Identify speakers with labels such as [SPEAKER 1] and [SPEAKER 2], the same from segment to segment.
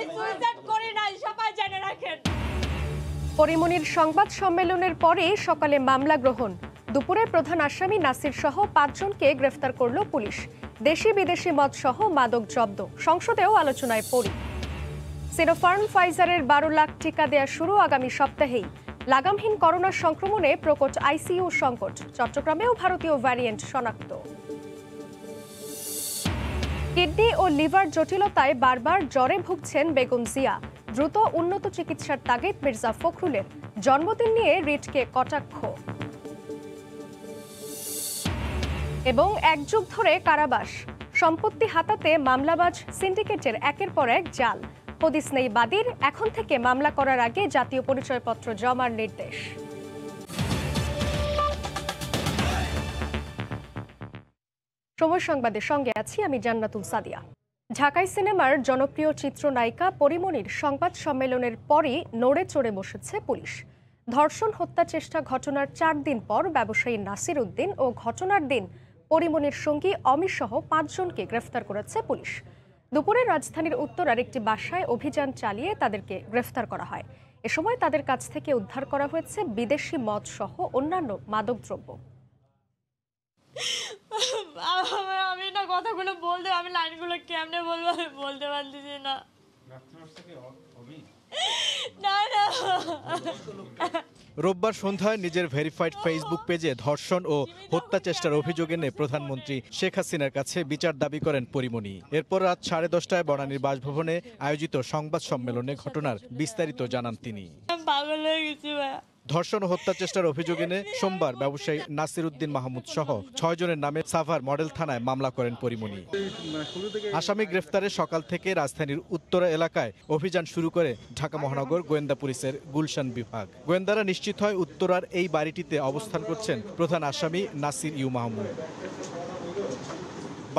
[SPEAKER 1] আমি সুইসাইড করি নাই, সবাই জেনে রাখেন।
[SPEAKER 2] পরিমনির সংবাদ সম্মেলনের পরে সকালে মামলা গ্রহণ। দুপুরে প্রধান আসামি নাসির সহ 5 জনকে গ্রেফতার করল পুলিশ। দেশি বিদেশি মদ সহ মাদক জব্দ। সংসদেও আলোচনায় পড়ি। সিনোফার্ম ফাইজারের 12 লাখ টিকা দেয়া শুরু আগামী সপ্তাহেই। লাগামহীন করোনা সংক্রমণে প্রকট আইসিইউ সংকট। চট্টগ্রামেও ভারতীয় ভ্যারিয়েন্ট শনাক্ত। কিডনি ও লিভার জটিলতায় বারবার জ্বরে ভুগছেন বেগম জিয়া। দ্রুত উন্নত চিকিৎসার তাগিদ মির্জা ফখরুলের। জন্মদিন নিয়ে রিটকে কটাক্ষ। এবং 1 যুগ ধরে কারাবাস। সম্পত্তি হাতাতে মামলাবাজ সিন্ডিকেটের একের পর এক জাল। হদিস নেই বাদীর, এখন থেকে মামলা করার আগে জাতীয় পরিচয়পত্র জমার নির্দেশ। সময় সংবাদের সঙ্গে আছি আমি জান্নাতুল সাদিয়া। ঢাকাই সিনেমার জনপ্রিয় চিত্রনায়িকা পরিমনির সংবাদ সম্মেলনের পরই নড়ে চড়ে বসেছে পুলিশ। ধর্ষণ হত্যা চেষ্টা ঘটনার 4 দিন পর ব্যবসায়ী নাসির উদ্দিন ও ঘটনার দিন পরিমনির সঙ্গী অমিত সহ 5 জনকে গ্রেফতার করেছে পুলিশ। দুপুরে রাজধানীর উত্তরার একটি বাসায় অভিযান চালিয়ে তাদেরকে গ্রেফতার করা হয়। এ সময় তাদের কাছ থেকে উদ্ধার করা হয়েছে বিদেশি মদ সহ অন্যান্য মাদকদ্রব্য।
[SPEAKER 1] আমি না কথাগুলো বলতে, আমি লাইনগুলো কেমনে বলবো আমি বলতে পারতেছি না।
[SPEAKER 3] রোববার সন্ধ্যায় নিজের ভেরিফাইড ফেসবুক পেজে ধর্ষণ ও হত্যা চেষ্টার অভিযোগ এনে প্রধানমন্ত্রী শেখ হাসিনার কাছে বিচার দাবি করেন পরিমনি। এরপর রাত 10:30টায় বনানীর বাসভবনে আয়োজিত সংবাদ সম্মেলনে ঘটনার বিস্তারিত জানান তিনি।
[SPEAKER 1] পাগল হয়ে গেছি ভাই।
[SPEAKER 3] ধর্ষণ ও হত্যা চেষ্টার অভিযোগ এনে সোমবার ব্যবসায়ী নাসির উদ্দিন মাহমুদ সহ 6 জনের নামে সাভার মডেল থানায় মামলা করেন পরিমনি। আসামি গ্রেফতারে সকাল থেকে রাজধানীর উত্তরা এলাকায় অভিযান শুরু করে ঢাকা মহানগর গোয়েন্দা পুলিশের গুলশান বিভাগ। গোয়েন্দারা নিশ্চিত হয় উত্তরার এই বাড়িটিতে অবস্থান করছেন প্রধান আসামি নাসির ইউ মাহমুদ।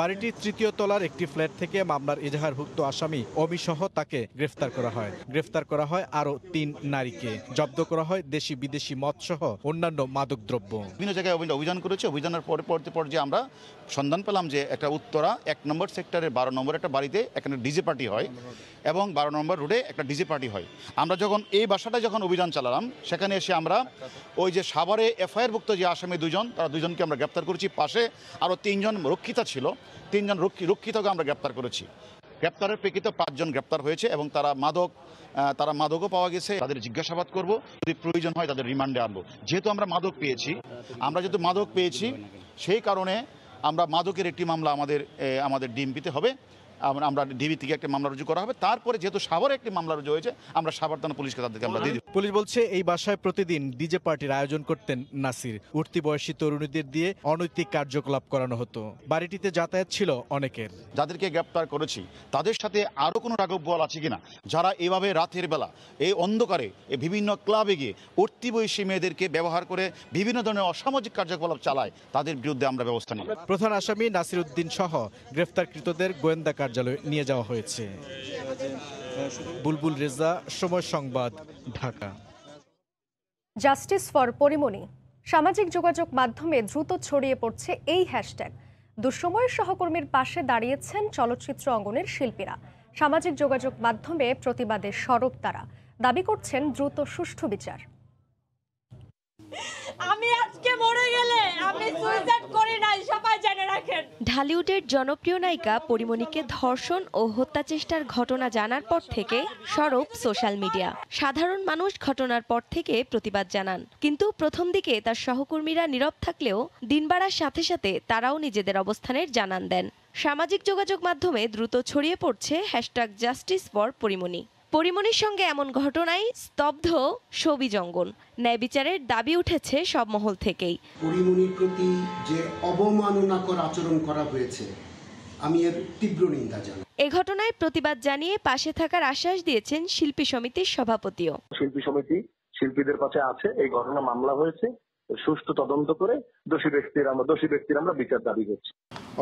[SPEAKER 3] বাড়িটির 3য় তলার একটি ফ্ল্যাট থেকে মামলার এজাহারভুক্ত আসামি অমি সহ তাকে গ্রেফতার করা হয়। গ্রেফতার করা হয় আরও 3 নারীকে। জব্দ করা হয় দেশি বিদেশি মদ সহ অন্যান্য মাদকদ্রব্য।
[SPEAKER 4] বিভিন্ন জায়গায় অভিযান করেছে। অভিযানের পরে আমরা সন্ধান পেলাম যে একটা উত্তরা 1 নম্বর সেক্টরের 12 নম্বর একটা বাড়িতে এখানে ডিজে পার্টি হয় এবং 12 নম্বর রোডে একটা ডিজে পার্টি হয়। আমরা যখন এই বাসাটায় যখন অভিযান চালালাম সেখানে এসে আমরা ওই যে সাভারে এফআইআরভুক্ত যে আসামি 2 জন, তারা 2 জনকে আমরা গ্রেপ্তার করেছি। পাশে আরও 3 জন রক্ষিতা ছিল, 3 জন রক্ষিতাকে আমরা গ্রেপ্তার করেছি। গ্রেপ্তারের প্রেক্ষিতে 5 জন গ্রেপ্তার হয়েছে এবং তারা মাদকও পাওয়া গেছে। তাদের জিজ্ঞাসাবাদ করব, যদি প্রয়োজন হয় তাদের রিমান্ডে আনবো। যেহেতু আমরা মাদক পেয়েছি সেই কারণে আমরা মাদকের একটি মামলা আমাদের ডিএমপিতে হবে। আমরা ডিবি থেকে একটা মামলা রুজু করা হবে। তারপরে যেহেতু সাভারে একটি মামলা রুজু হয়েছে আমরা সাভার থানা পুলিশকে তাদেরকে আমরা দিয়ে দিব।
[SPEAKER 3] পুলিশ বলছে এই বাসায় প্রতিদিন ডিজে পার্টির আয়োজন করতেন নাসির। উঠতি বয়সী তরুণীদের দিয়ে অনৈতিক কার্যকলাপ করানো হতো। বাড়িটিতে যাতায়াত ছিল অনেকের।
[SPEAKER 4] যাদেরকে গ্রেপ্তার করেছি তাদের সাথে আরও কোনো রাঘববোয়াল আছে কিনা, যারা এভাবে রাতের বেলা এই অন্ধকারে বিভিন্ন ক্লাবে গিয়ে উঠতি বয়সী মেয়েদেরকে ব্যবহার করে বিভিন্ন ধরনের অসামাজিক কার্যকলাপ চালায়, তাদের বিরুদ্ধে আমরা ব্যবস্থা নিই।
[SPEAKER 3] প্রধান আসামি নাসির উদ্দিন সহ গ্রেফতারকৃতদের গোয়েন্দা কার্যালয়ে নিয়ে যাওয়া হয়েছে। বুলবুল রেজা, সময় সংবাদ, ঢাকা।
[SPEAKER 2] Justice for Porimoni. সামাজিক যোগাযোগ মাধ্যমে দ্রুত ছড়িয়ে পড়ছে এই হ্যাশট্যাগ। দুঃসময়ের সহকর্মীর পাশে দাঁড়িয়েছেন চলচ্চিত্র অঙ্গনের শিল্পীরা। সামাজিক যোগাযোগ মাধ্যমে প্রতিবাদে সরব তারা। দাবি করছেন দ্রুত সুষ্ঠু বিচার।
[SPEAKER 1] আমি আজকে মরে গেলে আমি সুইসাইড করি নাই, সবাই জেনে রাখেন।
[SPEAKER 5] ঢালিউডের জনপ্রিয় নায়িকা পরিমনিকে ধর্ষণ ও হত্যা চেষ্টার ঘটনা জানার পর থেকে সরব সোশ্যাল মিডিয়া। সাধারণ মানুষ ঘটনার পর থেকে প্রতিবাদ জানান, কিন্তু প্রথম দিকে তার সহকর্মীরা নীরব থাকলেও দিন বাড়ার সাথে সাথে তারাও নিজেদের অবস্থানের জানান দেন। সামাজিক যোগাযোগ মাধ্যমে দ্রুত ছড়িয়ে পড়ছে হ্যাশট্যাগ জাস্টিস ফর পরিমনি। পরিমনির সঙ্গে এমন ঘটনায় স্তব্ধ শোবিজ অঙ্গন। ন্যায় বিচারের দাবি উঠেছে সব মহল থেকেই।
[SPEAKER 6] পরিমনির প্রতি যে অবমাননাকর আচরণ করা হয়েছে, আমি এর তীব্র নিন্দা জানাই।
[SPEAKER 5] এ ঘটনায় প্রতিবাদ জানিয়ে পাশে থাকার আশ্বাস দিয়েছেন শিল্পী সমিতির সভাপতিও।
[SPEAKER 7] শিল্পী সমিতি শিল্পীদের পাশে আছে। এই ঘটনা মামলা হয়েছে, সুষ্ঠু তদন্ত করে দোষী ব্যক্তির আমরা বিচার দাবি করছি।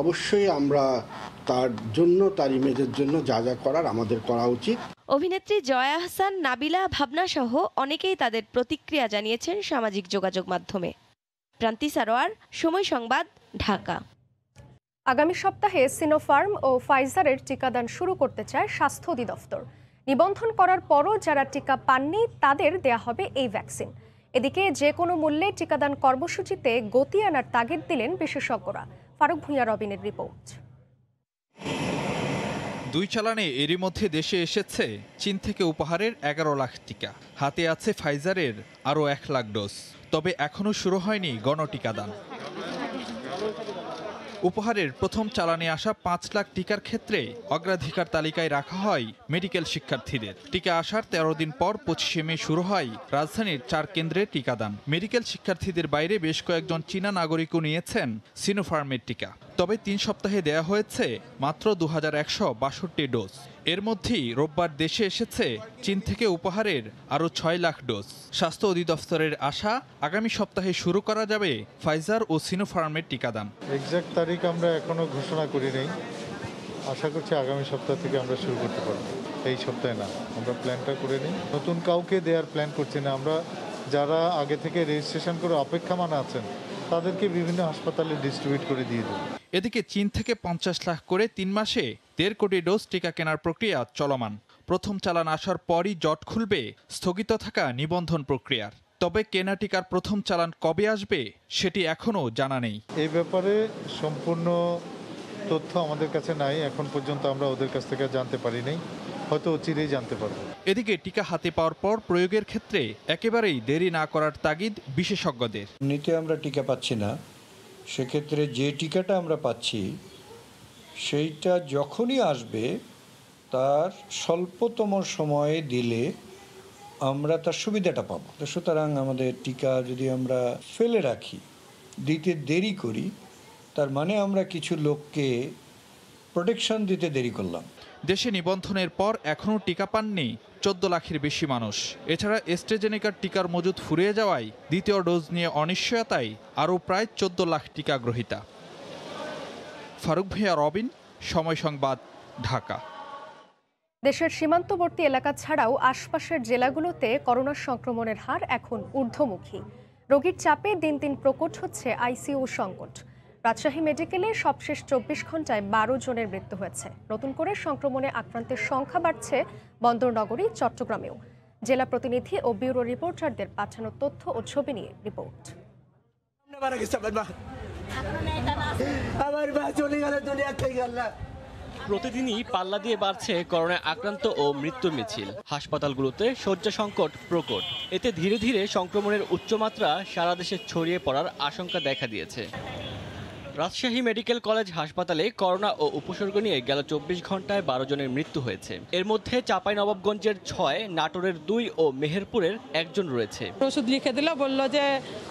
[SPEAKER 6] অবশ্যই আমরা তার জন্য, তার ইমেজের জন্য যা যা করার আমাদের করা উচিত।
[SPEAKER 5] অভিনেত্রী জয়া আহসান, নাবিলা, ভাবনা সহ অনেকেই তাদের প্রতিক্রিয়া জানিয়েছেন সামাজিক যোগাযোগ মাধ্যমে। প্রান্তি সারোয়ার, সময় সংবাদ, ঢাকা।
[SPEAKER 2] আগামী সপ্তাহে সিনোফার্ম ও ফাইজারের টিকাদান শুরু করতে চায় স্বাস্থ্য অধিদপ্তর। নিবন্ধন করার পরও যারা টিকা পাননি তাদের দেয়া হবে এই ভ্যাকসিন। এদিকে যে কোনো মূল্যে টিকাদান কর্মসূচিতে গতি আনার তাগিদ দিলেন বিশেষজ্ঞরা। ফারুক ভূঁইয়া রবিনের রিপোর্ট।
[SPEAKER 3] দুই চালানে এরই মধ্যে দেশে এসেছে চীন থেকে উপহারের 11 লাখ টিকা। হাতে আছে ফাইজারের আরও 1 লাখ ডোজ। তবে এখনও শুরু হয়নি গণটিকাদান। উপহারের প্রথম চালানে আসা 5 লাখ টিকার ক্ষেত্রে অগ্রাধিকার তালিকায় রাখা হয় মেডিকেল শিক্ষার্থীদের। টিকা আসার 13 দিন পর 25শে মে শুরু হয় রাজধানীর 4 কেন্দ্রে টিকাদান। মেডিকেল শিক্ষার্থীদের বাইরে বেশ কয়েকজন চীনা নাগরিকও নিয়েছেন সিনোফার্মের টিকা। তবে 3 সপ্তাহে দেয়া হয়েছে মাত্র 2162 ডোজ। এর মধ্যেই রোববার দেশে এসেছে চীন থেকে উপহারের আরও 6 লাখ ডোজ। স্বাস্থ্য অধিদপ্তরের আশা, আগামী সপ্তাহে শুরু করা যাবে ফাইজার ও সিনোফার্মের টিকাদান।
[SPEAKER 8] এক্সাক্ট তারিখ আমরা এখনো ঘোষণা করি নাই। আশা করছি আগামী সপ্তাহ থেকে আমরা শুরু করতে পারবো, এই সপ্তাহে না। আমরা প্ল্যানটা করে নিই, নতুন কাউকে দেওয়ার প্ল্যান করছি না। আমরা যারা আগে থেকে রেজিস্ট্রেশন করে অপেক্ষমান আছেন তাদেরকে বিভিন্ন হাসপাতালে ডিস্ট্রিবিউট করে দিয়ে দেব।
[SPEAKER 3] এদিকে চীন থেকে 50 লাখ করে 3 মাসে 1.5 কোটি ডোজ টিকা কেনার প্রক্রিয়া চলমান। প্রথম চালান আসার পরই জট খুলবে স্থগিত থাকা নিবন্ধন প্রক্রিয়ার। তবে কেনা টিকার প্রথম চালান কবে আসবে সেটি এখনও জানা নেই।
[SPEAKER 8] এই ব্যাপারে সম্পূর্ণ তথ্য আমাদের কাছে নাই, এখন পর্যন্ত আমরা ওদের কাছ থেকে জানতে পারি নাই, হয়তো অচিরেই জানতে পারবো।
[SPEAKER 3] এদিকে টিকা হাতে পাওয়ার পর প্রয়োগের ক্ষেত্রে একেবারেই দেরি না করার তাগিদ বিশেষজ্ঞদের।
[SPEAKER 9] এমনিতে আমরা টিকা পাচ্ছি না, সেক্ষেত্রে যে টিকাটা আমরা পাচ্ছি সেইটা যখনই আসবে তার স্বল্পতম সময়ে দিলে আমরা তার সুবিধাটা পাবো। সুতরাং আমাদের টিকা যদি আমরা ফেলে রাখি, দিতে দেরি করি, তার মানে আমরা কিছু লোককে প্রোটেকশন দিতে দেরি করলাম।
[SPEAKER 3] দেশে নিবন্ধনের পর এখনও টিকা পাননি 14 লাখের বেশি মানুষ। এছাড়া অ্যাস্ট্রাজেনেকার টিকার মজুদ ফুরিয়ে যাওয়ায় দ্বিতীয় ডোজ নিয়ে অনিশ্চয়তায় আরও প্রায় 14 লাখ টিকা গ্রহীতা। ফারুক ভূঁইয়া, রবিন, সময় সংবাদ, ঢাকা।
[SPEAKER 2] দেশের সীমান্তবর্তী এলাকা ছাড়াও আশপাশের জেলাগুলোতে করোনা সংক্রমণের হার এখন ঊর্ধ্বমুখী। রোগীর চাপে দিন দিন প্রকট হচ্ছে আইসিইউ সংকট। রাজশাহী মেডিকেলে সবশেষ 24 ঘন্টায় 12 জনের মৃত্যু হয়েছে। নতুন করে সংক্রমণে আক্রান্তের সংখ্যা বাড়ছে বন্দরনগরী চট্টগ্রামেও। জেলা প্রতিনিধি ও ব্যুরো রিপোর্টারদের পাঠানো তথ্য ও ছবি নিয়ে রিপোর্ট।
[SPEAKER 10] প্রতিদিনই পাল্লা দিয়ে বাড়ছে করোনায় আক্রান্ত ও মৃত্যুর মিছিল। হাসপাতালগুলোতে শয্যা সংকট প্রকট। এতে ধীরে ধীরে সংক্রমণের উচ্চমাত্রা সারা দেশে ছড়িয়ে পড়ার আশঙ্কা দেখা দিয়েছে। রাজশাহী মেডিকেল কলেজ হাসপাতালে করোনা ও উপসর্গ নিয়ে গেল 24 ঘন্টায় 12 জনের মৃত্যু হয়েছে। এর মধ্যে চাঁপাইনবাবগঞ্জের 6, নাটোরের 2 ও মেহেরপুরের 1 জন রয়েছে।
[SPEAKER 11] ওষুধ লিখে দিল, বললো যে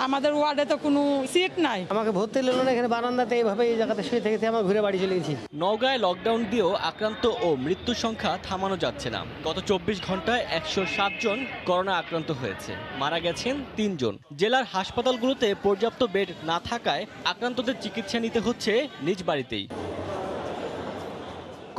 [SPEAKER 11] আমাদের ওয়ার্ডে তো কোনো সিট নাই। আমাকে ভর্তি নিল না, এখানে বারান্দাতে এইভাবে এই জায়গাতে শুয়ে থেকে আমরা ঘুরে বাড়ি চলে গেছি।
[SPEAKER 10] নওগাঁয় লকডাউন দিয়েও আক্রান্ত ও মৃত্যুর সংখ্যা থামানো যাচ্ছে না। গত 24 ঘন্টায় 107 জন করোনা আক্রান্ত হয়েছে, মারা গেছেন 3 জন। জেলার হাসপাতালগুলোতে পর্যাপ্ত বেড না থাকায় আক্রান্তদের চিকিৎসা নিতে হচ্ছে নিজ বাড়িতেই।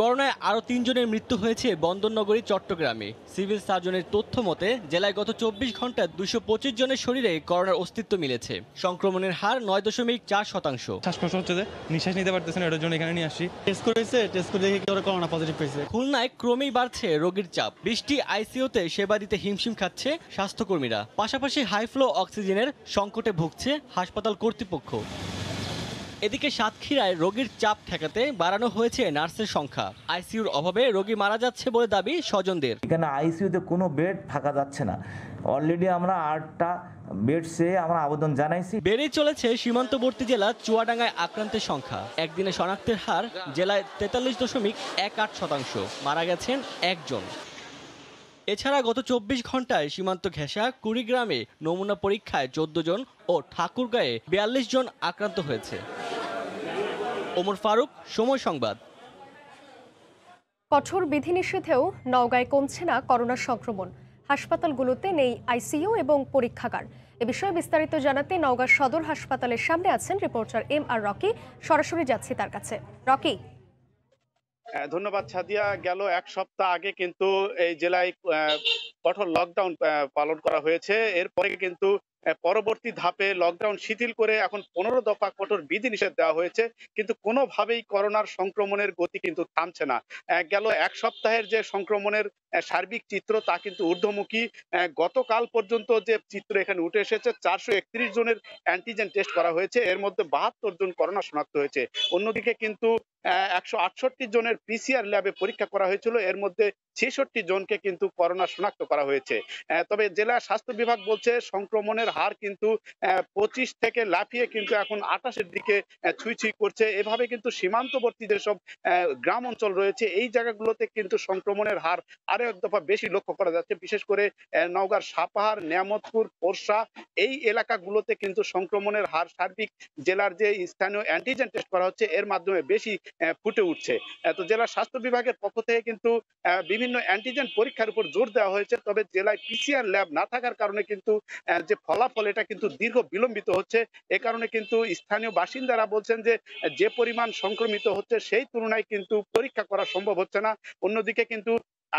[SPEAKER 10] করোনায় আরও 3 জনের মৃত্যু হয়েছে বন্দরনগরী চট্টগ্রামে। সিভিল সার্জনের তথ্য মতে জেলায় গত 24 ঘন্টায় 225 জনের শরীরে করোনার অস্তিত্ব মিলেছে। সংক্রমণের হার 9.4%।
[SPEAKER 12] শ্বাসকষ্ট হচ্ছে, যে নিঃশ্বাস নিতে পারতেছেন, এটার জন্য এখানে নিয়ে আসি। টেস্ট করেছে, টেস্ট করে দেখে কেউ করোনা পজিটিভ পেয়েছে।
[SPEAKER 10] খুলনায় ক্রমেই বাড়ছে রোগীর চাপ। 20টি আইসিইউতে সেবা দিতে হিমশিম খাচ্ছে স্বাস্থ্যকর্মীরা। পাশাপাশি হাই ফ্লো অক্সিজেনের সংকটে ভুগছে হাসপাতাল কর্তৃপক্ষ। এদিকে সাতক্ষীরায় রোগীর চাপ ঠেকাতে বাড়ানো হয়েছে নার্সের সংখ্যা। আইসিইউর অভাবে রোগী মারা যাচ্ছে বলে দাবি স্বজনদের।
[SPEAKER 13] এখানে আইসিইউতে কোনো বেড ফাঁকা যাচ্ছে না। অলরেডি আমরা 8টা বেড চেয়ে আমরা আবেদন জানাইছি।
[SPEAKER 10] বেড়েই চলেছে সীমান্তবর্তী জেলা চুয়াডাঙ্গায় আক্রান্তের সংখ্যা। একদিনে শনাক্তের হার জেলায় 43.18%। মারা গেছেন 1 জন। এছাড়া গত 24 ঘন্টায় সীমান্ত ঘেঁষা কুড়িগ্রামে নমুনা পরীক্ষায় 14 জন ও ঠাকুরগাঁয়ে 42 জন আক্রান্ত হয়েছে। ওমর ফারুক, সময় সংবাদ।
[SPEAKER 2] কঠোর বিধিনিষেধেও নওগাঁয় কমছে না করোনা সংক্রমণ। হাসপাতালগুলোতে নেই আইসিইউ এবং পরীক্ষাগার। এ বিষয়ে বিস্তারিত জানাতে নওগাঁ সদর হাসপাতালের সামনে আছেন রিপোর্টার MR রকি। সরাসরি যাচ্ছি তার কাছে। রকি।
[SPEAKER 14] ধন্যবাদ সাদিয়া। গেল 1 সপ্তাহ আগে কিন্তু এই জেলায় কঠোর লকডাউন পালন করা হয়েছে। এরপরে কিন্তু পরবর্তী ধাপে লকডাউন শিথিল করে এখন 15 দফা কঠোর বিধিনিষেধ দেওয়া হয়েছে, কিন্তু কোনোভাবেই করোনার সংক্রমণের গতি কিন্তু থামছে না। গেল এক সপ্তাহের যে সংক্রমণের সার্বিক চিত্র তা কিন্তু ঊর্ধ্বমুখী। গতকাল পর্যন্ত যে চিত্র এখানে উঠে এসেছে, 431 জনের অ্যান্টিজেন টেস্ট করা হয়েছে, এর মধ্যে 72 জন করোনা শনাক্ত হয়েছে। অন্যদিকে কিন্তু 168 জনের PCR ল্যাবে পরীক্ষা করা হয়েছিল, এর মধ্যে 66 জনকে কিন্তু করোনা শনাক্ত করা হয়েছে। তবে জেলা স্বাস্থ্য বিভাগ বলছে সংক্রমণের হার কিন্তু 25 থেকে লাফিয়ে কিন্তু এখন 28-এর দিকে ছুঁই করছে। এভাবে কিন্তু সীমান্তবর্তী যেসব গ্রাম অঞ্চল রয়েছে এই জায়গাগুলোতে কিন্তু সংক্রমণের হার আরো এক দফা বেশি লক্ষ্য করা যাচ্ছে। বিশেষ করে নওগাঁর সাপাহার, নিয়ামতপুর, পোরশা এই এলাকাগুলোতে কিন্তু সংক্রমণের হার সার্বিক জেলার যে স্থানীয় অ্যান্টিজেন টেস্ট করা হচ্ছে এর মাধ্যমে বেশি ফুটে উঠছে। তো জেলা স্বাস্থ্য বিভাগের পক্ষ থেকে কিন্তু বিভিন্ন অ্যান্টিজেন পরীক্ষার উপর জোর দেওয়া হয়েছে, তবে জেলায় PCR ল্যাব না থাকার কারণে কিন্তু যে ফলাফল এটা কিন্তু দীর্ঘ বিলম্বিত হচ্ছে। এ কারণে কিন্তু স্থানীয় বাসিন্দারা বলছেন যে পরিমাণ সংক্রমিত হচ্ছে সেই তুলনায় কিন্তু পরীক্ষা করা সম্ভব হচ্ছে না। অন্যদিকে কিন্তু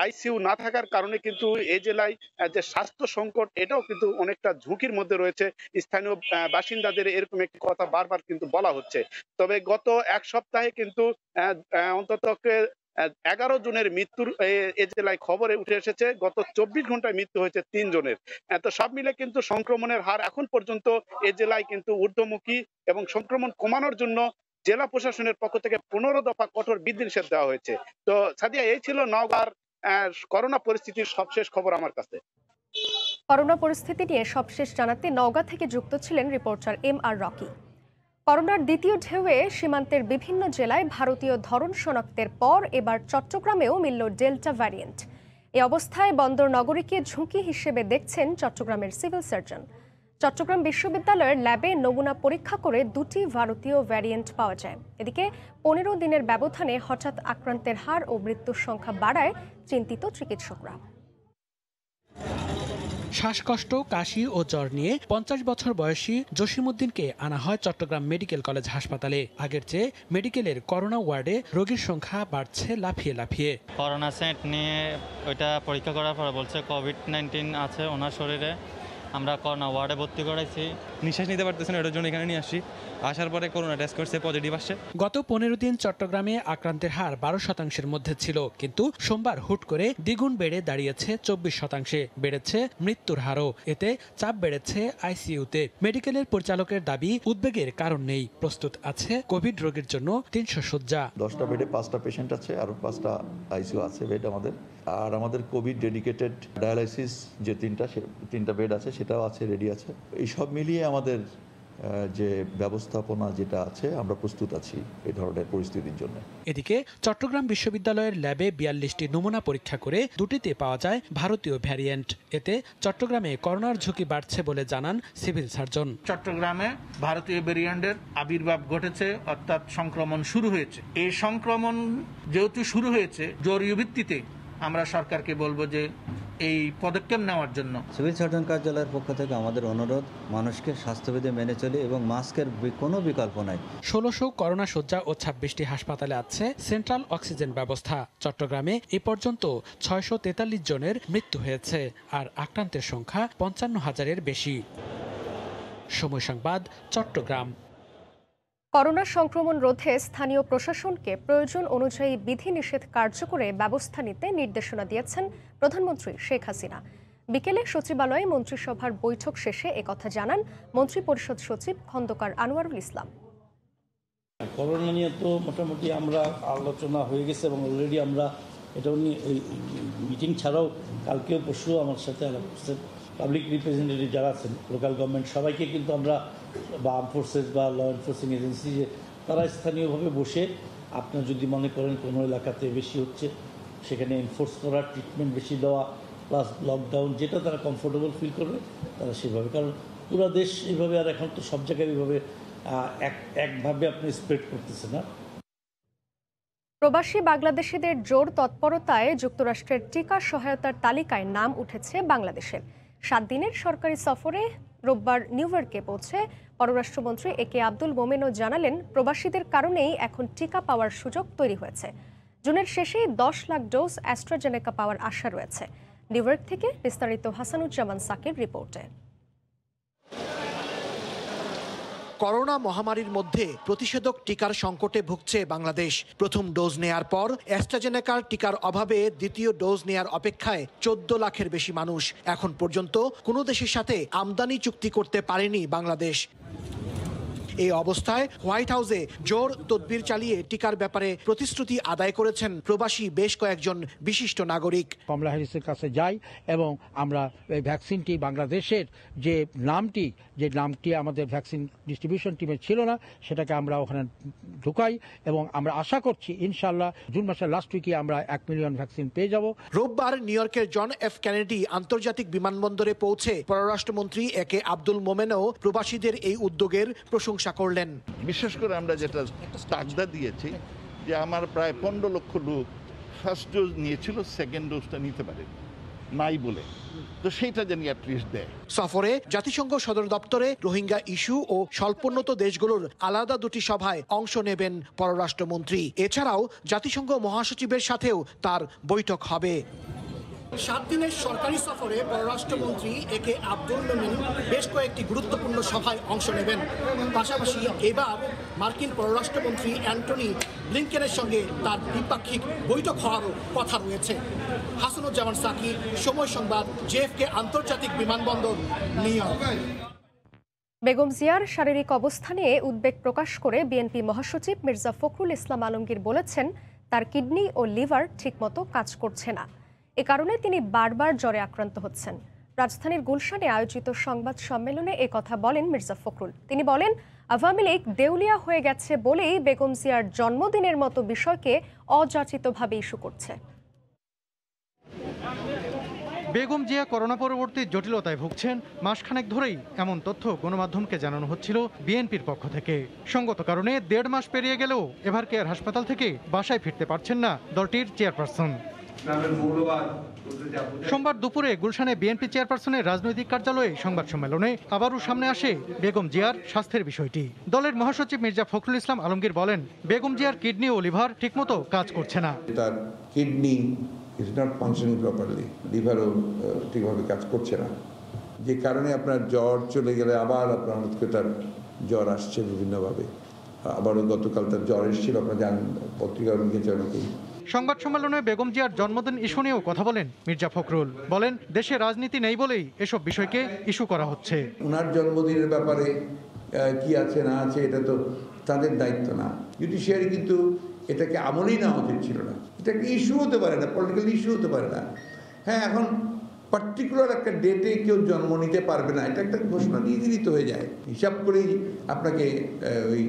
[SPEAKER 14] ICU না থাকার কারণে কিন্তু এই জেলায় যে স্বাস্থ্য সংকট এটাও কিন্তু অনেকটা ঝুঁকির মধ্যে রয়েছে। স্থানীয় বাসিন্দাদের এরকম একটি কথা বারবার কিন্তু বলা হচ্ছে। তবে গত এক সপ্তাহে কিন্তু অন্তত 11 জনের মৃত্যুর এ জেলায় খবরে উঠে এসেছে। গত 24 ঘন্টায় মৃত্যু হয়েছে 3 জনের। তো সব মিলে কিন্তু সংক্রমণের হার এখন পর্যন্ত এ জেলায় কিন্তু ঊর্ধ্বমুখী এবং সংক্রমণ কমানোর জন্য জেলা প্রশাসনের পক্ষ থেকে 15 দফা কঠোর বিধিনিষেধ দেওয়া হয়েছে। তো সাদিয়া, এই ছিল নওগাঁর করোনা পরিস্থিতির সবশেষ খবর আমার কাছে।
[SPEAKER 2] করোনা পরিস্থিতি নিয়ে সবশেষ জানাতে নওগাঁ থেকে যুক্ত ছিলেন রিপোর্টার MR রকি। করোনার দ্বিতীয় ঢেউয়ে সীমান্তের বিভিন্ন জেলায় ভারতীয় ধরন শনাক্তের পর এবার চট্টগ্রামেও মিলল ডেল্টা ভ্যারিয়েন্ট। এই অবস্থায় বন্দর নগরীকে ঝুঁকি হিসেবে দেখছেন চট্টগ্রামের সিভিল সার্জন। চট্টগ্রাম বিশ্ববিদ্যালয়ের ল্যাবে নমুনা পরীক্ষা করে 2টি ভারতীয় ভ্যারিয়েন্ট পাওয়া যায়। এদিকে 15 দিনের ব্যবধানে হঠাৎ আক্রান্তের হার ও মৃত্যুর সংখ্যা বাড়ায় চিন্তিত চিকিৎসকরা।
[SPEAKER 15] শ্বাসকষ্ট, কাশি ও জ্বর নিয়ে 50 বছর বয়সী জসিমউদ্দিনকে আনা হয় চট্টগ্রাম মেডিকেল কলেজ হাসপাতালে। আগের চেয়ে মেডিকেলের করোনা ওয়ার্ডে রোগীর সংখ্যা বাড়ছে লাফিয়ে লাফিয়ে।
[SPEAKER 12] করোনা সেন্ট নিয়ে ওইটা পরীক্ষা করার পর বলছে COVID-19 আছে ওনার শরীরে। আমরা করোনা ওয়ার্ডে ভর্তি করাইছি।
[SPEAKER 16] নিঃশ্বাস নিতে পারতেছেন, এটার জন্য এখানে নিয়ে আসি। আসার পরে করোনা টেস্ট করছে, পজিটিভ আসছে।
[SPEAKER 15] গত 15 দিন চট্টগ্রামে আক্রান্তের হার 12% মধ্যে ছিল, কিন্তু সোমবার হুট করে দ্বিগুণ বেড়ে দাঁড়িয়েছে 24%। বেড়েছে মৃত্যুর হারও। এতে চাপ বেড়েছে ICUতে। মেডিকেলের পরিচালকের দাবি, উদ্বেগের কারণ নেই, প্রস্তুত আছে কোভিড রোগীর জন্য 300 শয্যা।
[SPEAKER 17] 10টা বেডে 5টা পেশেন্ট আছে, আরো 5টা ICU আছে বেড আমাদের। আর আমাদের কোভিড ডেডিকেটেড ডায়ালাইসিস যে 3টা বেড আছে সেটাও আছে, রেডি আছে। এই সব মিলিয়ে আমাদের যে ব্যবস্থাপনা যেটা আছে, আমরা প্রস্তুত আছি এই ধরনের পরিস্থিতির জন্য।
[SPEAKER 15] এদিকে চট্টগ্রাম বিশ্ববিদ্যালয়ের ল্যাবে 42টি নমুনা পরীক্ষা করে 2টিতে পাওয়া যায় ভারতীয় ভ্যারিয়েন্ট। এতে চট্টগ্রামে করোনার ঝুঁকি বাড়ছে বলে জানান সিভিল সার্জন।
[SPEAKER 18] চট্টগ্রামে ভারতীয় ভ্যারিয়েন্টের আবির্ভাব ঘটেছে, অর্থাৎ সংক্রমণ শুরু হয়েছে। এই সংক্রমণ যেহেতু শুরু হয়েছে, জরুরি ভিত্তিতে আমরা সরকারকে বলবো যে এই পদক্ষেপ নেওয়ার জন্য।
[SPEAKER 19] সিভিল সার্জন কার্যালয়ের পক্ষ থেকে আমাদের অনুরোধ, মানুষকে স্বাস্থ্যবিধি মেনে চলে এবং মাস্কের কোনো বিকল্প নাই।
[SPEAKER 15] 1600 করোনা শয্যা ও 26টি হাসপাতালে আছে সেন্ট্রাল অক্সিজেন ব্যবস্থা। চট্টগ্রামে এ পর্যন্ত 643 জনের মৃত্যু হয়েছে, আর আক্রান্তের সংখ্যা 55,000-এর বেশি। সময় সংবাদ, চট্টগ্রাম।
[SPEAKER 2] করোনা সংক্রমণ রোধে স্থানীয় প্রশাসনকে প্রয়োজন অনুযায়ী বিধিনিষেধ কার্যকরে ব্যবস্থা নিতে নির্দেশনা দিয়েছেন প্রধানমন্ত্রী শেখ হাসিনা। বিকেলে সচিবালয়ে মন্ত্রিসভার বৈঠক শেষে একথা জানান মন্ত্রিপরিষদ সচিব খন্দকার আনোয়ারুল ইসলাম।
[SPEAKER 20] করোনা নিয়ে তো মোটামুটি আমরা আলোচনা হয়ে গেছে এবং অলরেডি আমরা এটা নিয়ে মিটিং ছাড়াও কালকেও পরশু আমার সাথে আলাপ করছেন পাবলিক রিপ্রেজেন্টেটিভ যারা আছেন, লোকাল গভর্নমেন্ট সবাইকে কিন্তু আমরা বা আর্ম ফোর্সেস বা ল এনফোর্সিং এজেন্সি, যে তারা স্থানীয়ভাবে বসে আপনার যদি মনে করেন কোনো এলাকাতে বেশি হচ্ছে সেখানে এনফোর্স করা, ট্রিটমেন্ট বেশি দেওয়া, প্লাস লকডাউন যেটা তারা কমফোর্টেবল ফিল করবে তারা সেভাবে, কারণ পুরো দেশ এইভাবে আর এখন তো সব জায়গায় এইভাবে একভাবে আপনি স্প্রেড করতেছে না।
[SPEAKER 2] প্রবাসী বাংলাদেশিদের জোর তৎপরতায় যুক্তরাষ্ট্রের টিকা সহায়তার তালিকায় নাম উঠেছে বাংলাদেশের। 7 দিনের সরকারি সফরে রোববার নিউ ইয়র্কে পৌঁছে পররাষ্ট্রমন্ত্রী একে আব্দুল মোমেনও জানালেন, প্রবাসীদের কারণেই এখন টিকা পাওয়ার সুযোগ তৈরি হয়েছে। জুনের শেষেই 10 লাখ ডোজ অ্যাস্ট্রাজেনেকা পাওয়ার আশা রয়েছে। নিউ ইয়র্ক থেকে বিস্তারিত হাসানুজ্জামান সাকির রিপোর্টে।
[SPEAKER 21] করোনা মহামারীর মধ্যে প্রতিষেধক টিকার সংকটে ভুগছে বাংলাদেশ। প্রথম ডোজ নেয়ার পর অ্যাস্ট্রাজেনেকার টিকার অভাবে দ্বিতীয় ডোজ নেয়ার অপেক্ষায় 14 লাখের বেশি মানুষ। এখন পর্যন্ত কোনো দেশের সাথে আমদানি চুক্তি করতে পারেনি বাংলাদেশ। এই অবস্থায় হোয়াইট হাউসে জোর তদবির চালিয়ে টিকার ব্যাপারে প্রতিশ্রুতি আদায় করেছেন প্রবাসী বেশ কয়েকজন বিশিষ্ট নাগরিক।
[SPEAKER 22] কমলা হ্যারিসের কাছে যাই এবং আমরা এই ভ্যাকসিনটি বাংলাদেশের যে নামটি আমাদের ভ্যাকসিন ডিস্ট্রিবিউশন টিমে ছিল না, সেটাকে আমরা ওখানে ঢুকাই এবং আমরা আশা করছি ইনশাল্লাহ জুন মাসের লাস্ট উইকে আমরা 1 মিলিয়ন ভ্যাকসিন পেয়ে যাব।
[SPEAKER 21] রোববার নিউ ইয়র্কের জন এফ কেনেডি আন্তর্জাতিক বিমানবন্দরে পৌঁছে পররাষ্ট্রমন্ত্রী একে আব্দুল মোমেনও প্রবাসীদের এই উদ্যোগের প্রশংসা করলেন।
[SPEAKER 23] বিশেষ করে আমরা যেটা তাগদা দিয়েছি যে আমার প্রায় 15 লক্ষ লোক ফার্স্ট ডোজ নিয়েছিল, সেকেন্ড ডোজটা নিতে পারে নাই বলে, তো সেইটা জানি অ্যাটলিস্ট দেয়।
[SPEAKER 21] সফরে জাতিসংঘ সদর দপ্তরে রোহিঙ্গা ইস্যু ও স্বল্পোন্নত দেশগুলোর আলাদা দুটি সভায় অংশ নেবেন পররাষ্ট্রমন্ত্রী। এছাড়াও জাতিসংঘ মহাসচিবের সাথেও তার বৈঠক হবে। 7 দিনের সরকারি সফরে পররাষ্ট্রমন্ত্রী একে আব্দুল মোমেন বেশ কয়েকটি গুরুত্বপূর্ণ সভায় অংশ নেবেন। পাশাপাশি এবার মার্কিন পররাষ্ট্রমন্ত্রী অ্যান্টনি ব্লিংকেনের সঙ্গে তার দ্বিপাক্ষিক বৈঠক হওয়ারও কথা রয়েছে। হাসানুজ্জামান সাকির, সময় সংবাদ, জেএফকে আন্তর্জাতিক বিমানবন্দর, নিউ ইয়র্ক।
[SPEAKER 2] বেগম জিয়ার শারীরিক অবস্থা নিয়ে উদ্বেগ প্রকাশ করে বিএনপি মহাসচিব মির্জা ফখরুল ইসলাম আলমগীর বলেছেন, তার কিডনি ও লিভার ঠিকমতো কাজ করছে না। এ কারণে তিনি বারবার জ্বরে আক্রান্ত হচ্ছেন। রাজধানীর গুলশানে আয়োজিত সংবাদ সম্মেলনে এ কথা বলেন মির্জা ফখরুল। তিনি বলেন, আওয়ামী লীগ দেউলিয়া হয়ে গেছে বলেই বেগম জিয়ার জন্মদিনের মতো বিষয়কে অযাচিতভাবে ইস্যু করছে।
[SPEAKER 3] বেগম জিয়া করোনা পরবর্তী জটিলতায় ভুগছেন মাসখানেক ধরেই এমন তথ্য গণমাধ্যমকে জানানো হচ্ছিল বিএনপির পক্ষ থেকে। সঙ্গত কারণে 1.5 মাস পেরিয়ে গেলেও এভারকেয়ার হাসপাতাল থেকে বাসায় ফিরতে পারছেন না দলটির চেয়ারপারসন। সোমবার দুপুরে গুলশানে বিএনপি চেয়ারপারসনের রাজনৈতিক কার্যালয়ে সংবাদ সম্মেলনে আবারও সামনে আসে বেগম জিয়ার স্বাস্থ্যের বিষয়টি। দলের মহাসচিব মির্জা ফখরুল ইসলাম আলমগীর বলেন, বেগম জিয়ার কিডনি ও লিভার ঠিকমতো কাজ করছে না।
[SPEAKER 24] তার kidney is not functioning properly, লিভারও ঠিকভাবে কাজ করছে না, যে কারণে আপনার জ্বর চলে গেলে আবার আপনার হঠাৎ করে তার জ্বর আসছে বিভিন্নভাবে। আবারও গতকাল তার জ্বর এসেছিল, আপনার জানেন, পত্রিকা লিখেছে অনেকেই।
[SPEAKER 3] সংবাদ সম্মেলনে বেগম জিয়ার জন্মদিন ইস্যু নিয়েও কথা বলেন মির্জা ফখরুল। বলেন, দেশে রাজনীতি নেই বলেই এসব বিষয়কে ইস্যু করা হচ্ছে।
[SPEAKER 24] ওনার জন্মদিনের ব্যাপারে কি আছে না আছে এটা তো তাদের দায়িত্ব না। জুডিশিয়ারি কিন্তু এটাকে আমলেই নেওয়া উচিত ছিল না। এটাকে ইস্যু হতে পারে না, পলিটিক্যাল ইস্যু হতে পারে না। হ্যাঁ, এখন পার্টিকুলার একটা ডেটে কেউ জন্ম নিতে পারবে না, এটা একটা ঘোষণা দিয়ে দিলেই তো হয়ে যায়। হিসাব করেই আপনাকে ওই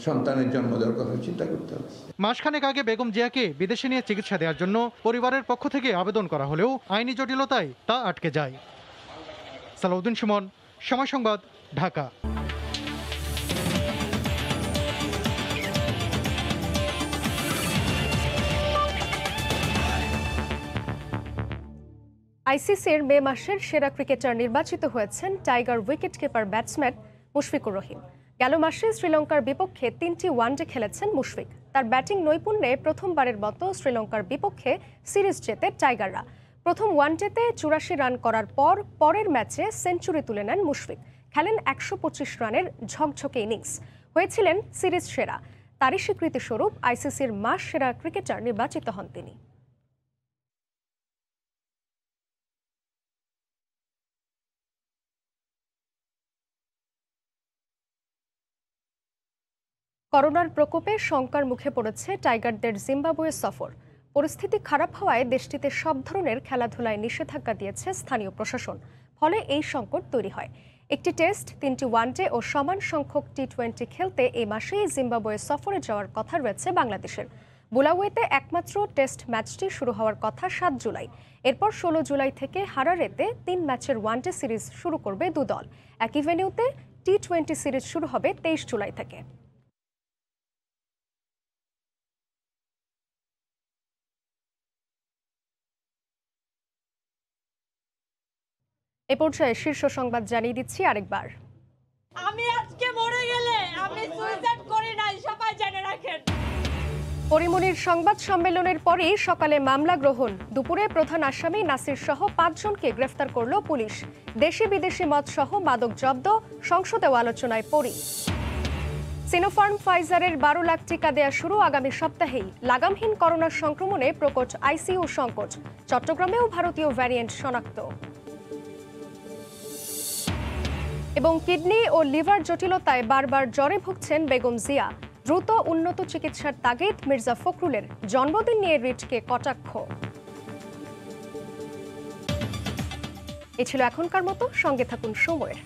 [SPEAKER 24] সন্তানের জন্ম দেওয়ার কথা চিন্তা করতে হবে।
[SPEAKER 3] মাসখানেক আগে বেগম জিয়াকে বিদেশে নিয়ে চিকিৎসা দেওয়ার জন্য পরিবারের পক্ষ থেকে আবেদন করা হলেও আইনি জটিলতায় তা আটকে যায়। সালাউদ্দিন সুমন, সময় সংবাদ, ঢাকা।
[SPEAKER 2] আইসিসির মে মাসের সেরা ক্রিকেটার নির্বাচিত হয়েছেন tiger wicketkeeper batsman Mushfiqur Rahim. গেল মাসে শ্রীলঙ্কার বিপক্ষে 3টি ওয়ানডে খেলেছেন মুশফিক। তার ব্যাটিং নৈপুণ্যে প্রথমবারের মতো শ্রীলঙ্কার বিপক্ষে সিরিজ জেতে টাইগাররা। প্রথম ওয়ানডেতে 84 রান করার পর পরের ম্যাচে সেঞ্চুরি তুলে নেন মুশফিক। খেলেন 125 রানের ঝকঝকে ইনিংস, হয়েছিলেন সিরিজ সেরা। তারই স্বীকৃতিস্বরূপ আইসিসির মাস সেরা ক্রিকেটার নির্বাচিত হন তিনি। করোনার প্রকোপে শঙ্কার মুখে পড়েছে টাইগারদের জিম্বাবুয়ে সফর। পরিস্থিতি খারাপ হওয়ায় দেশটিতে সব ধরনের খেলাধুলায় নিষেধাজ্ঞা দিয়েছে স্থানীয় প্রশাসন। ফলে এই সংকট তৈরি হয়। একটি টেস্ট, 3টি ওয়ানডে ও সমান সংখ্যক টি20 খেলতে এই মাসেই জিম্বাবুয়ে সফরে যাওয়ার কথা রয়েছে বাংলাদেশের। বুলাওয়েতে একমাত্র টেস্ট ম্যাচটি শুরু হওয়ার কথা 7 জুলাই। এরপর 16 জুলাই থেকে হারারেতে 3 ম্যাচের ওয়ানডে সিরিজ শুরু করবে দু দল। একই ভেন্যুতে টি20 সিরিজ শুরু হবে 23 জুলাই থেকে। এ পর্যায়ে শীর্ষ সংবাদ জানিয়ে দিচ্ছি আরেকবার।
[SPEAKER 1] আমি আজকে মরে গেলে আমি সুইসাইড করি নাই, সবাই জেনে রাখেন।
[SPEAKER 2] পরিমনির সংবাদ সম্মেলনের পরেই সকালে মামলা গ্রহণ। দুপুরে প্রধান আসামি নাসির সহ 5 জনকে গ্রেফতার করল পুলিশ। দেশি বিদেশি মদ সহ মাদক জব্দ, সংসদেও আলোচনায় পরি। সিনোফার্ম ফাইজারের 12 লাখ টিকা দেয়া শুরু আগামী সপ্তাহেই। লাগামহীন করোনার সংক্রমণে প্রকট আইসিইউ সংকট। চট্টগ্রামেও ভারতীয় ভ্যারিয়েন্ট শনাক্ত। এবং কিডনি ও লিভার জটিলতায় বারবার জ্বরে ভুগছেন বেগম জিয়া। দ্রুত উন্নত চিকিৎসার তাগিদ মির্জা ফখরুলের। জন্মদিন নিয়ে রিটকে কটাক্ষ। এ ছিল এখনকার মতো, সঙ্গে থাকুন সময়ের।